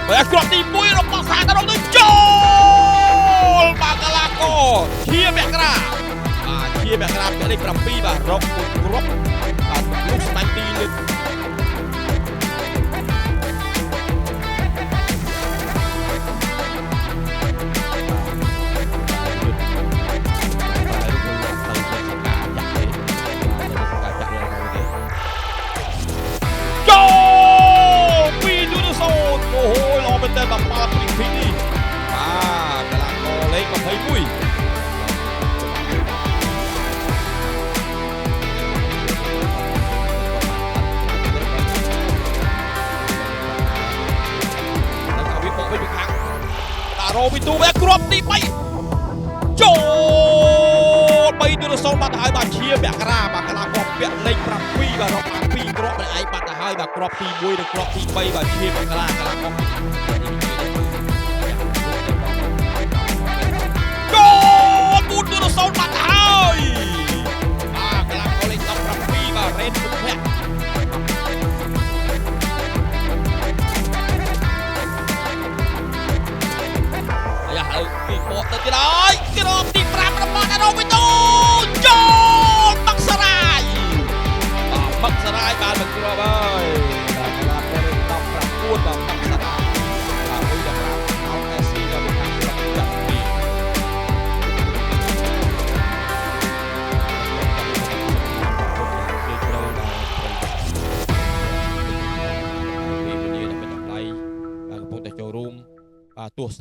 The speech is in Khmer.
បើគ្រាប់ទី1របស់ខាងដល់ទៅចូលបាកាឡាកូជាមករាជាមករាពេលលេខ7បាទរកមួយគ្រាប់បាទលោកស្ដាច់ទីលើកតែបាល់ព្រីពីនេះកីឡាករលេខ21ហើយហើយវាបោកវិញពីខាងតារ៉ូវីទូវាគ្រាប់ទី3ចូល3-0បាត់ទៅហើយបាទជាមករាបាទកីឡាករពាក់លេខ7បាទរកបាន2គ្រាប់តែឯងបាត់ទៅហើយបាទគ្រាប់ទី1និងគ្រាប់ទី3បាទជាមករាកីឡាករសូនបាត់ហើយកីឡាករលេខ17បាទរ៉េនសុភ័ក្រហើយពីបកទៅទៀតហើយគ្រាប់ទី5របស់តារ៉ូវីតូចូលបាក់សារាយបាក់សារាយបានមកគ្រាប់ហើយកីឡាករលេខ19បាទ